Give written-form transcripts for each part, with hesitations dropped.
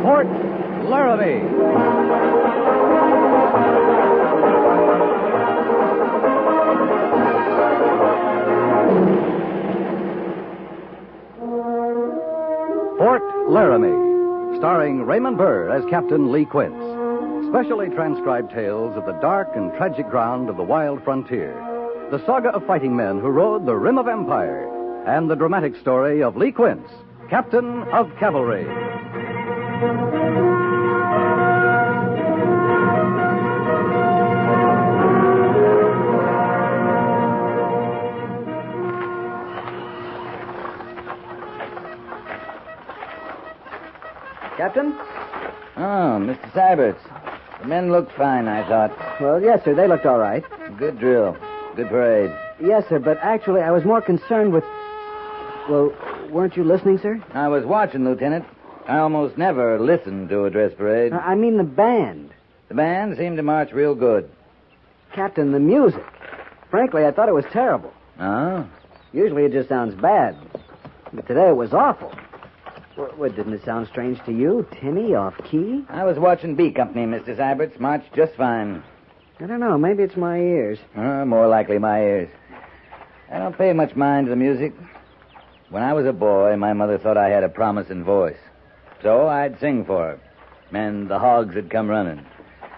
Fort Laramie. Fort Laramie, starring Raymond Burr as Captain Lee Quince. Specially transcribed tales of the dark and tragic ground of the wild frontier. The saga of fighting men who rode the rim of empire. And the dramatic story of Lee Quince, Captain of Cavalry. Captain? Oh, Mr. Syberts. The men looked fine, I thought. Well, yes, sir. They looked all right. Good drill. Good parade. Yes, sir, but actually I was more concerned with... Well, weren't you listening, sir? I was watching, Lieutenant. I almost never listen to a dress parade. I mean the band. The band seemed to march real good. Captain, the music. Frankly, I thought it was terrible. Oh? Usually it just sounds bad. But today it was awful. What, didn't it sound strange to you? Tinny, off-key? I was watching B Company, Mr. Syberts. Marched just fine. I don't know. Maybe it's my ears. More likely my ears. I don't pay much mind to the music. When I was a boy, my mother thought I had a promising voice. So I'd sing for her. And the hogs would come running.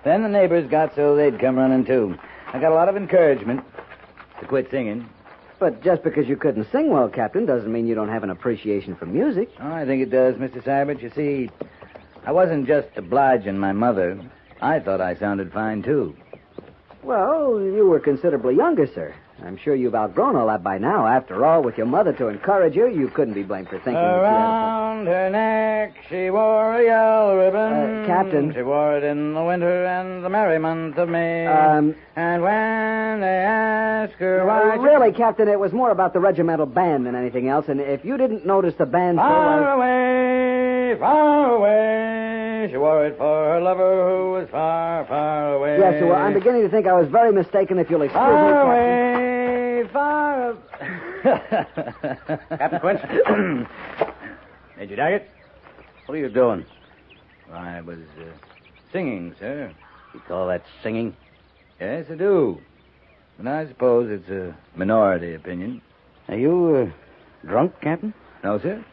Then the neighbors got so they'd come running, too. I got a lot of encouragement to quit singing. But just because you couldn't sing well, Captain, doesn't mean you don't have an appreciation for music. Oh, I think it does, Mr. Syberts. You see, I wasn't just obliging my mother. I thought I sounded fine, too. Well, you were considerably younger, sir. I'm sure you've outgrown all that by now. After all, with your mother to encourage you couldn't be blamed for thinking Around her neck she wore a yellow ribbon. Captain. She wore it in the winter and the merry month of May. And when they asked her why... Really, Captain, it was more about the regimental band than anything else, and if you didn't notice the band... Far away, she wore it for her lover who was far, far away. Yes, well, I'm beginning to think I was very mistaken, if you'll excuse me, Far Captain. away, far... Captain Quince? Major Daggett? What are you doing? I was singing, sir. You call that singing? Yes, I do. But I suppose it's a minority opinion. Are you drunk, Captain? No, sir.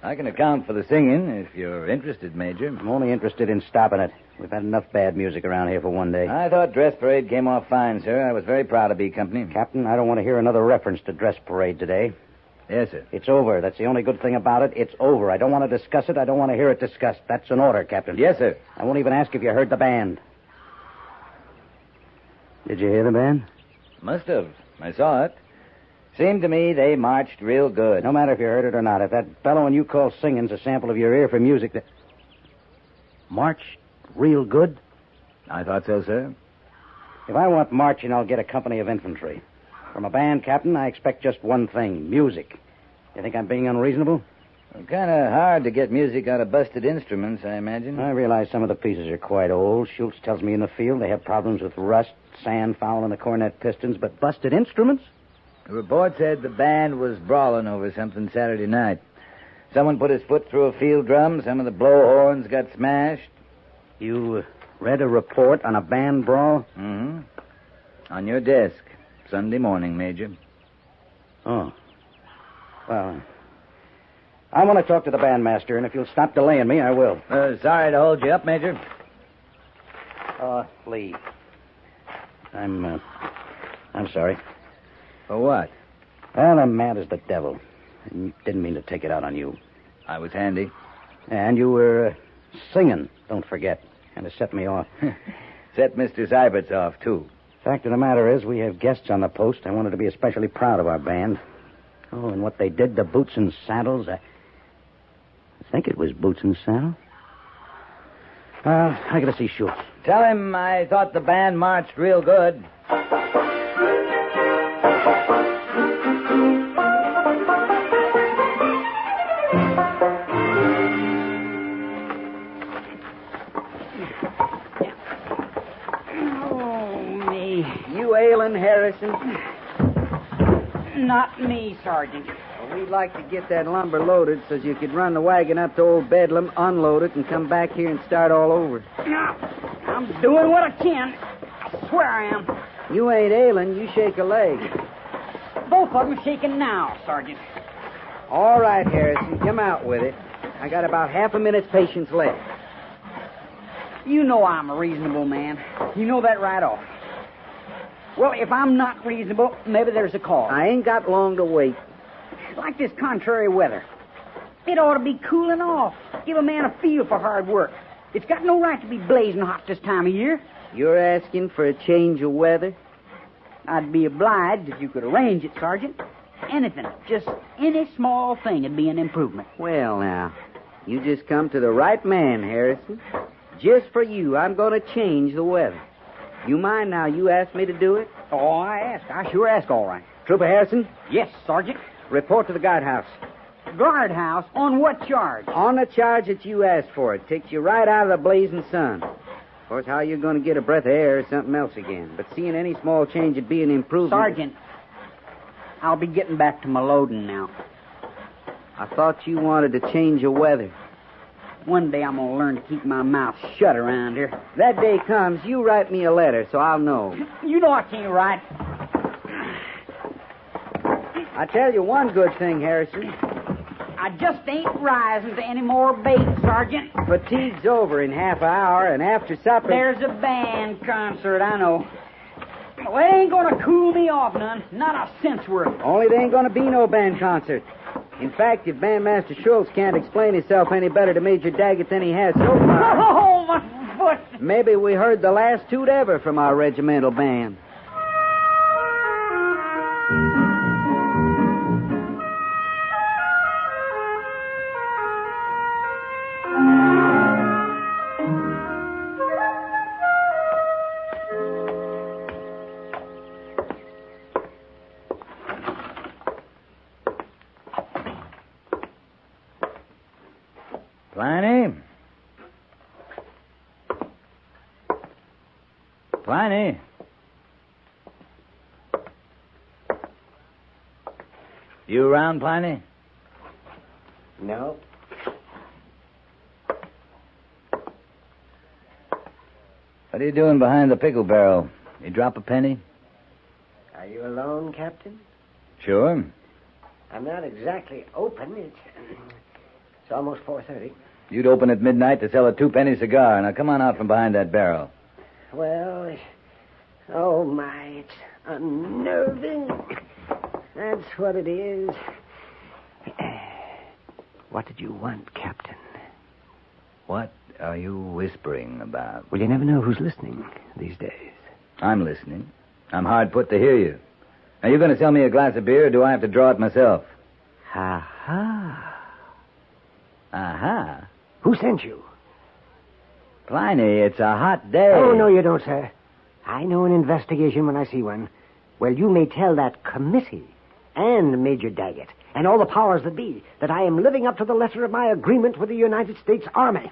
I can account for the singing if you're interested, Major. I'm only interested in stopping it. We've had enough bad music around here for one day. I thought dress parade came off fine, sir. I was very proud of B Company. Captain, I don't want to hear another reference to dress parade today. Yes, sir. It's over. That's the only good thing about it. It's over. I don't want to discuss it. I don't want to hear it discussed. That's an order, Captain. Yes, sir. I won't even ask if you heard the band. Did you hear the band? Must have. I saw it. Seemed to me they marched real good. No matter if you heard it or not. If that bellowing you call singing's a sample of your ear for music that... Marched real good? I thought so, sir. If I want marching, I'll get a company of infantry. From a band, Captain, I expect just one thing, music. You think I'm being unreasonable? Kind of hard to get music out of busted instruments, I imagine. I realize some of the pieces are quite old. Schultz tells me in the field they have problems with rust, sand fouling the cornet pistons, but busted instruments? The report said the band was brawling over something Saturday night. Someone put his foot through a field drum. Some of the blowhorns got smashed. You read a report on a band brawl? Mm-hmm. On your desk. Sunday morning, Major. Oh. Well, I want to talk to the bandmaster, and if you'll stop delaying me, I will. Sorry to hold you up, Major. Lee. I'm sorry. For what? Well, I'm mad as the devil. I didn't mean to take it out on you. I was handy. And you were singing, don't forget. Kind of set me off. Set Mr. Syberts off, too. Fact of the matter is, we have guests on the post. I wanted to be especially proud of our band. Oh, and what they did to Boots and Saddles, I think it was Boots and Saddles. I gotta see Schultz. Tell him I thought the band marched real good. Harrison? Not me, Sergeant. Well, we'd like to get that lumber loaded so you could run the wagon up to Old Bedlam, unload it, and come back here and start all over. No, I'm doing what I can. I swear I am. You ain't ailing. You shake a leg. Both of them are shaking now, Sergeant. All right, Harrison, come out with it. I got about half a minute's patience left. You know I'm a reasonable man. You know that right off. Well, if I'm not reasonable, maybe there's a cause. I ain't got long to wait. Like this contrary weather. It ought to be cooling off. Give a man a feel for hard work. It's got no right to be blazing hot this time of year. You're asking for a change of weather? I'd be obliged if you could arrange it, Sergeant. Anything, just any small thing would be an improvement. Well, now, you just come to the right man, Harrison. Just for you, I'm going to change the weather. You mind now you asked me to do it? Oh, I asked. I sure asked, all right. Trooper Harrison? Yes, Sergeant. Report to the guardhouse. Guardhouse? On what charge? On the charge that you asked for. It takes you right out of the blazing sun. Of course, how you're going to get a breath of air is something else again. But seeing any small change would be an improvement. Sergeant, I'll be getting back to my loading now. I thought you wanted to change the weather. One day I'm going to learn to keep my mouth shut around here. That day comes, you write me a letter so I'll know. You know I can't write. I tell you one good thing, Harrison. I just ain't rising to any more bait, Sergeant. Fatigue's over in half an hour, and after supper... There's a band concert, I know. Well, it ain't going to cool me off none. Not a cent's worth. Only there ain't going to be no band concert. In fact, if Bandmaster Schultz can't explain himself any better to Major Daggett than he has so far... Oh, my foot! Maybe we heard the last toot ever from our regimental band. Pliny? You around, Pliny? No. What are you doing behind the pickle barrel? You drop a penny? Are you alone, Captain? Sure. I'm not exactly open. It's almost 4:30. You'd open at midnight to sell a 2-penny cigar. Now come on out from behind that barrel. Well, oh my, it's unnerving. That's what it is. What did you want, Captain? What are you whispering about? Well, you never know who's listening these days. I'm listening. I'm hard put to hear you. Are you going to sell me a glass of beer, or do I have to draw it myself? Ha-ha. Aha. Who sent you? Pliny, it's a hot day. Oh, no, you don't, sir. I know an investigation when I see one. Well, you may tell that committee and Major Daggett and all the powers that be that I am living up to the letter of my agreement with the United States Army.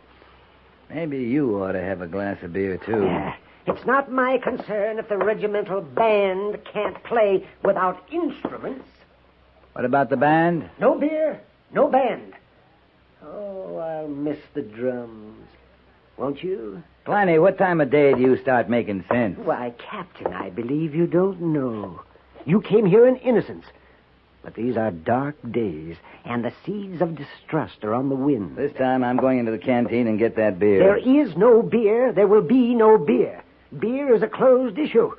Maybe you ought to have a glass of beer, too. It's not my concern if the regimental band can't play without instruments. What about the band? No beer, no band. Oh, I'll miss the drums. Won't you? Pliny, what time of day do you start making sense? Why, Captain, I believe you don't know. You came here in innocence. But these are dark days, and the seeds of distrust are on the wind. This time I'm going into the canteen and get that beer. There is no beer. There will be no beer. Beer is a closed issue.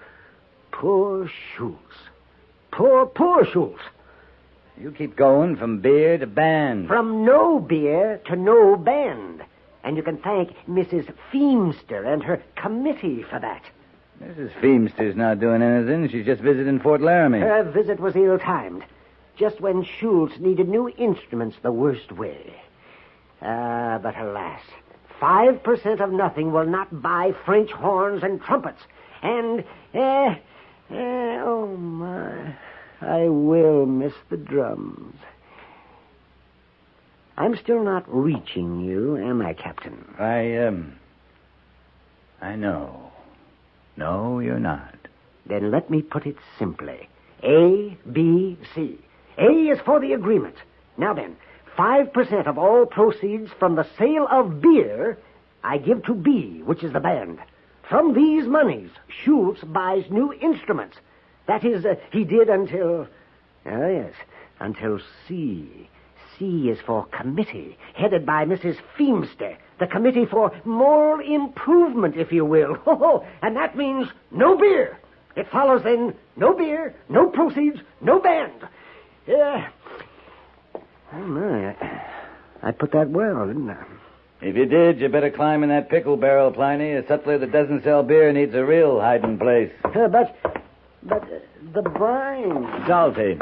Poor Schultz. Poor Schultz. You keep going from beer to band. From no beer to no band. And you can thank Mrs. Feemster and her committee for that. Mrs. Feemster's not doing anything. She's just visiting Fort Laramie. Her visit was ill-timed. Just when Schultz needed new instruments the worst way. But alas, 5% of nothing will not buy French horns and trumpets. And, oh my, I will miss the drums. I'm still not reaching you, am I, Captain? I know. No, you're not. Then let me put it simply. A, B, C. A is for the agreement. Now then, 5% of all proceeds from the sale of beer I give to B, which is the band. From these monies, Schultz buys new instruments. That is, he did until... until C. C is for committee, headed by Mrs. Feemster. The committee for moral improvement, if you will. And that means no beer. It follows then, no beer, no proceeds, no band. I put that well, didn't I? If you did, you better climb in that pickle barrel, Pliny. A sutler that doesn't sell beer needs a real hiding place. But the brine... Salty.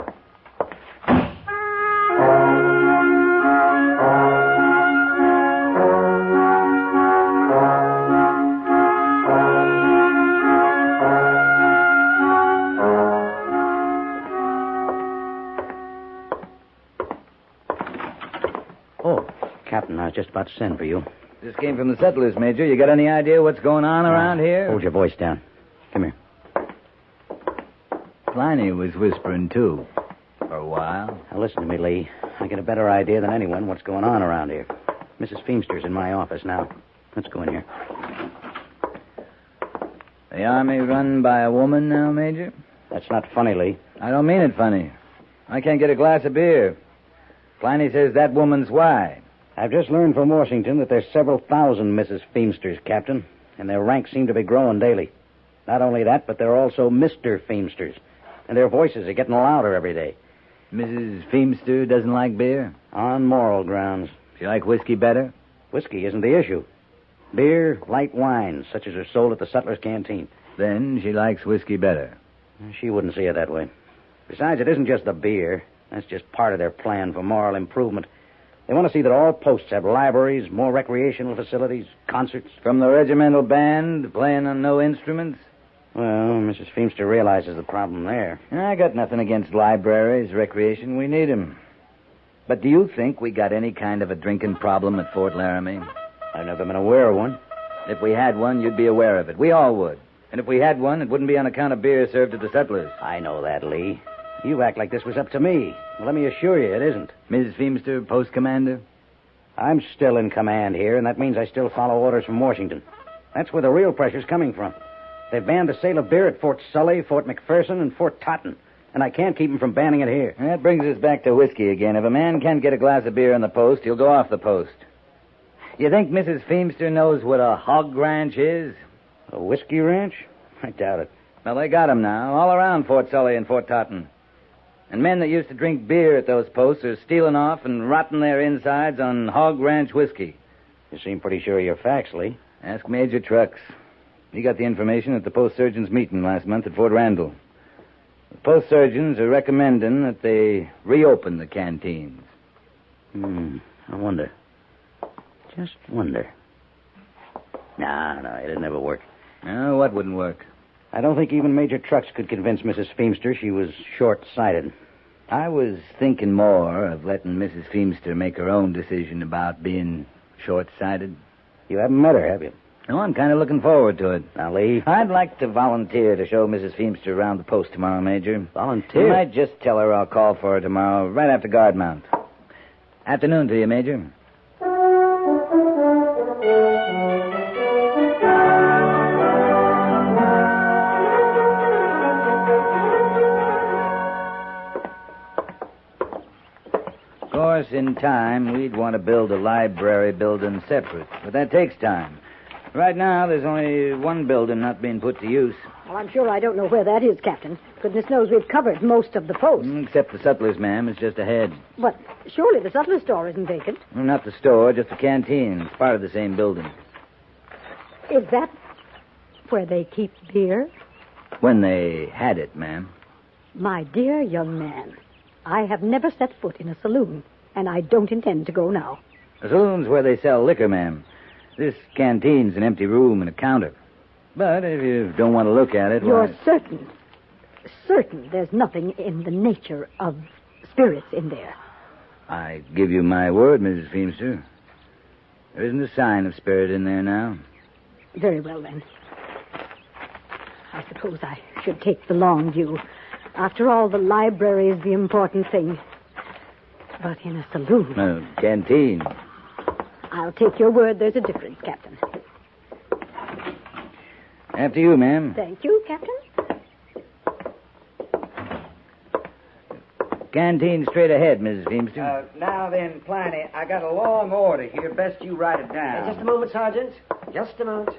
Captain, I was just about to send for you. This came from the settlers, Major. You got any idea what's going on around here? Hold your voice down. Come here. Pliny was whispering, too, for a while. Now, listen to me, Lee. I get a better idea than anyone what's going on around here. Mrs. Feemster's in my office now. Let's go in here. The army run by a woman now, Major? That's not funny, Lee. I don't mean it funny. I can't get a glass of beer. Pliny says that woman's why. I've just learned from Washington that there's several thousand Mrs. Feemsters, Captain, and their ranks seem to be growing daily. Not only that, but there are also Mr. Feemsters, and their voices are getting louder every day. Mrs. Feemster doesn't like beer? On moral grounds. She like whiskey better? Whiskey isn't the issue. Beer, light wines, such as are sold at the sutler's canteen. Then she likes whiskey better. She wouldn't see it that way. Besides, it isn't just the beer. That's just part of their plan for moral improvement. They want to see that all posts have libraries, more recreational facilities, concerts. From the regimental band, playing on no instruments? Well, Mrs. Feemster realizes the problem there. I got nothing against libraries, recreation. We need 'em. But do you think we got any kind of a drinking problem at Fort Laramie? I've never been aware of one. If we had one, you'd be aware of it. We all would. And if we had one, it wouldn't be on account of beer served to the settlers. I know that, Lee. You act like this was up to me. Well, let me assure you, it isn't. Mrs. Feemster, post commander? I'm still in command here, and that means I still follow orders from Washington. That's where the real pressure's coming from. They've banned the sale of beer at Fort Sully, Fort McPherson, and Fort Totten, and I can't keep them from banning it here. That brings us back to whiskey again. If a man can't get a glass of beer on the post, he'll go off the post. You think Mrs. Feemster knows what a hog ranch is? A whiskey ranch? I doubt it. Well, they got 'em now, all around Fort Sully and Fort Totten. And men that used to drink beer at those posts are stealing off and rotting their insides on hog ranch whiskey. You seem pretty sure of your facts, Lee. Ask Major Trucks. He got the information at the post surgeons' meeting last month at Fort Randall. The post surgeons are recommending that they reopen the canteens. I wonder. Just wonder. No, it'd never work. Oh, what wouldn't work? I don't think even Major Trucks could convince Mrs. Feemster she was short-sighted. I was thinking more of letting Mrs. Feemster make her own decision about being short-sighted. You haven't met her, have you? No, I'm kind of looking forward to it. Now, Lee. I'd like to volunteer to show Mrs. Feemster around the post tomorrow, Major. Volunteer? You might just tell her I'll call for her tomorrow, right after guard mount. Afternoon to you, Major. Of course, in time, we'd want to build a library building separate, but that takes time. Right now, there's only one building not being put to use. Well, I'm sure I don't know where that is, Captain. Goodness knows we've covered most of the post. Except the sutlers, ma'am. It's just ahead. But surely the sutler store isn't vacant. Well, not the store, just the canteen. It's part of the same building. Is that where they keep beer? When they had it, ma'am. My dear young man, I have never set foot in a saloon, and I don't intend to go now. The saloon's where they sell liquor, ma'am. This canteen's an empty room and a counter. But if you don't want to look at it, You're why... certain there's nothing in the nature of spirits in there. I give you my word, Mrs. Feemster. There isn't a sign of spirit in there now. Very well, then. I suppose I should take the long view. After all, the library is the important thing. But in a saloon... Canteen. I'll take your word there's a difference, Captain. After you, ma'am. Thank you, Captain. Canteen straight ahead, Mrs. Feemster. Now then, Pliny, I got a long order here. Best you write it down. Just a moment, Sergeant. Just a moment.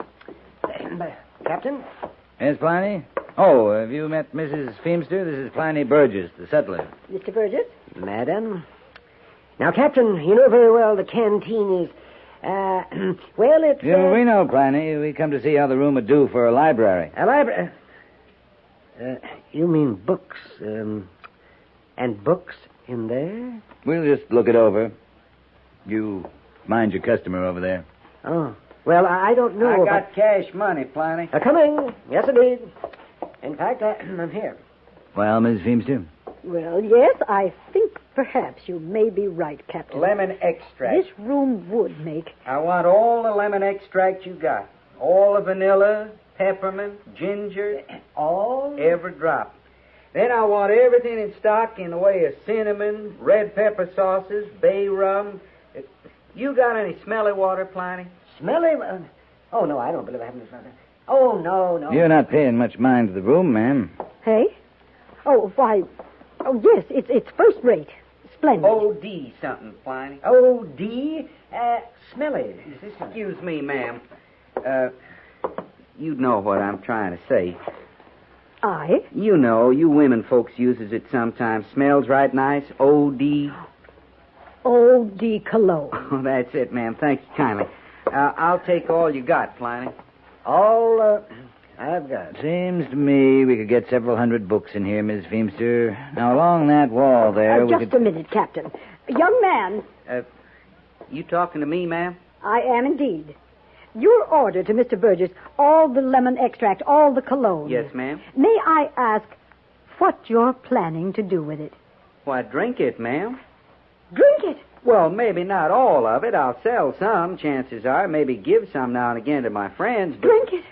Captain? Yes, Pliny? Oh, have you met Mrs. Feemster? This is Pliny Burgess, the settler. Mr. Burgess? Madam? Now, Captain, you know very well the canteen is, well, it's... Yeah, we know, Pliny. We come to see how the room would do for a library. A library? You mean books, and books in there? We'll just look it over. You mind your customer over there. Oh, well, I don't know. I got cash money, Pliny. Coming. Yes, indeed. In fact, I'm here. Well, Mrs. Feemster? Well, yes, I think perhaps you may be right, Captain. Lemon extract. This room would make... I want all the lemon extract you got. All the vanilla, peppermint, ginger, All? every drop. Then I want everything in stock in the way of cinnamon, red pepper sauces, bay rum. You got any smelly water, Pliny? Smelly? Oh, no, I don't believe I have any smelly. Oh, no. You're not paying much mind to the room, ma'am. Hey? Oh, why... Oh, yes, it's first rate. Splendid. O.D. something, Pliny. O.D. Smelly. Excuse me, ma'am. You know what I'm trying to say. I? You know, you women folks uses it sometimes. Smells right nice. O.D. O.D. cologne. Oh, that's it, ma'am. Thank you kindly. I'll take all you got, Pliny. All, I've got. Seems to me we could get several hundred books in here, Miss Feemster. Now, along that wall there, we just a minute, Captain. Young man. You talking to me, ma'am? I am indeed. Your order to Mr. Burgess, all the lemon extract, all the cologne. Yes, ma'am. May I ask what you're planning to do with it? Why, drink it, ma'am. Drink it. Well, maybe not all of it. I'll sell some, chances are. Maybe give some now and again to my friends. But... Drink it.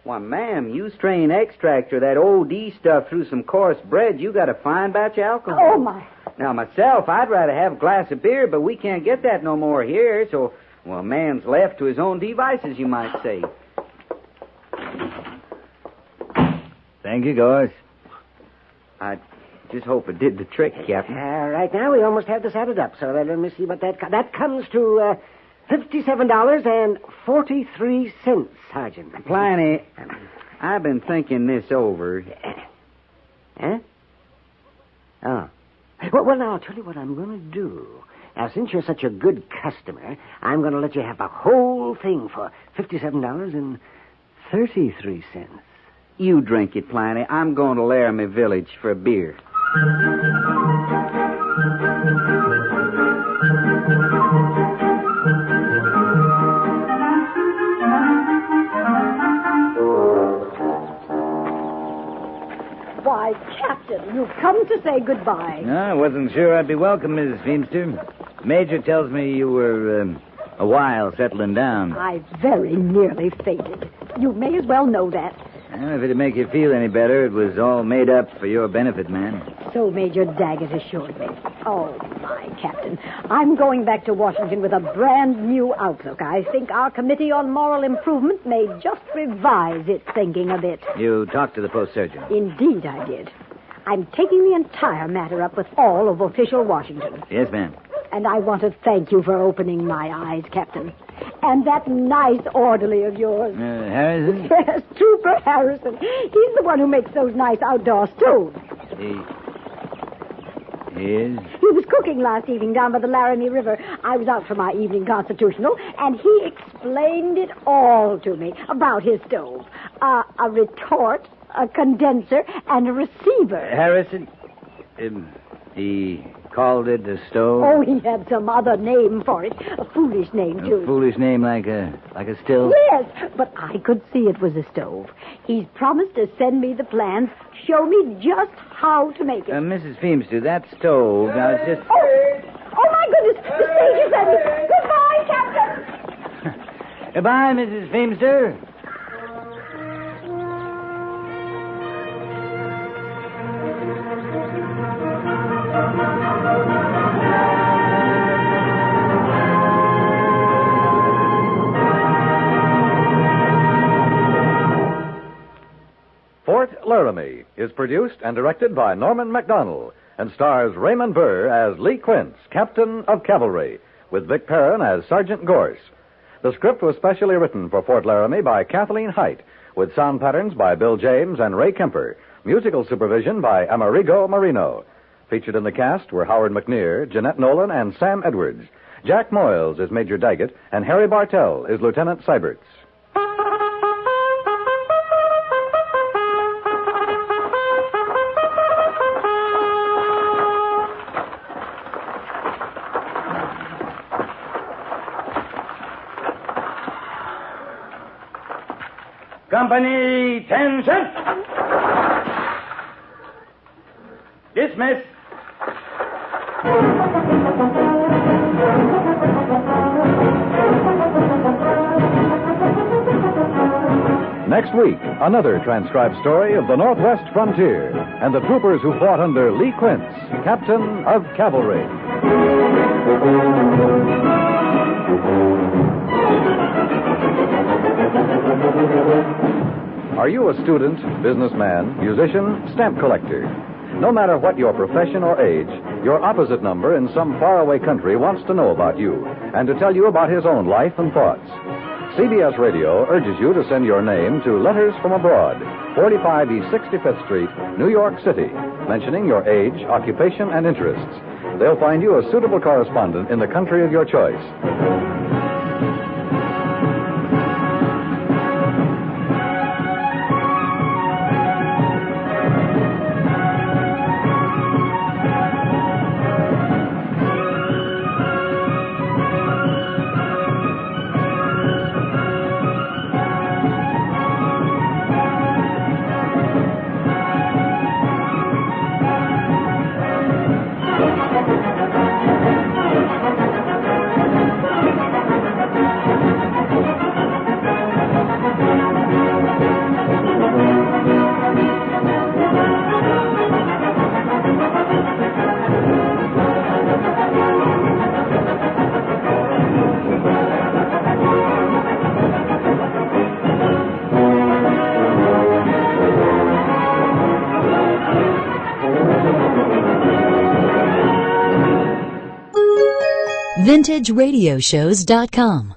Why, ma'am, you strain extract or that O.D. stuff through some coarse bread, you got a fine batch of alcohol. Oh, my. Now, myself, I'd rather have a glass of beer, but we can't get that no more here, so, well, man's left to his own devices, you might say. Thank you, Gorse. I just hope it did the trick, Captain. Right now, we almost have this added up, so let me see what that comes to, $57.43, Sergeant. Pliny, I've been thinking this over. Huh? Oh. Well, now, I'll tell you what I'm going to do. Now, since you're such a good customer, I'm going to let you have the whole thing for $57.33. You drink it, Pliny. I'm going to Laramie Village for a beer. Why, Captain, you've come to say goodbye. No, I wasn't sure I'd be welcome, Mrs. Feemster. Major tells me you were a while settling down. I very nearly fainted. You may as well know that. Well, if it'd make you feel any better, it was all made up for your benefit, man. So Major Daggett assured me. Oh, my, Captain. I'm going back to Washington with a brand new outlook. I think our Committee on Moral Improvement may just revise its thinking a bit. You talked to the post surgeon? Indeed, I did. I'm taking the entire matter up with all of official Washington. Yes, ma'am. And I want to thank you for opening my eyes, Captain. And that nice orderly of yours. Harrison? Yes, Trooper Harrison. He's the one who makes those nice outdoor stoves. He is? He was cooking last evening down by the Laramie River. I was out for my evening constitutional, and he explained it all to me about his stove. A retort, a condenser, and a receiver. Harrison? He called it a stove? Oh, he had some other name for it. A foolish name, too. A foolish name like a stove? Yes, but I could see it was a stove. He's promised to send me the plans, show me just how to make it. Mrs. Feemster, that stove, now it's just... Oh, my goodness, the stage is ready. Goodbye, Captain. Goodbye, Mrs. Feemster. Laramie is produced and directed by Norman MacDonald and stars Raymond Burr as Lee Quince, Captain of Cavalry, with Vic Perrin as Sergeant Gorse. The script was specially written for Fort Laramie by Kathleen Height, with sound patterns by Bill James and Ray Kemper, musical supervision by Amerigo Marino. Featured in the cast were Howard McNear, Jeanette Nolan, and Sam Edwards. Jack Moyles is Major Daggett, and Harry Bartell is Lieutenant Seiberts. Company, attention! Dismiss. Next week, another transcribed story of the Northwest frontier and the troopers who fought under Lee Quince, Captain of Cavalry. Are you a student, businessman, musician, stamp collector? No matter what your profession or age, your opposite number in some faraway country wants to know about you and to tell you about his own life and thoughts. CBS Radio urges you to send your name to Letters from Abroad, 45 East 65th Street, New York City, mentioning your age, occupation, and interests. They'll find you a suitable correspondent in the country of your choice. VintageRadioshows.com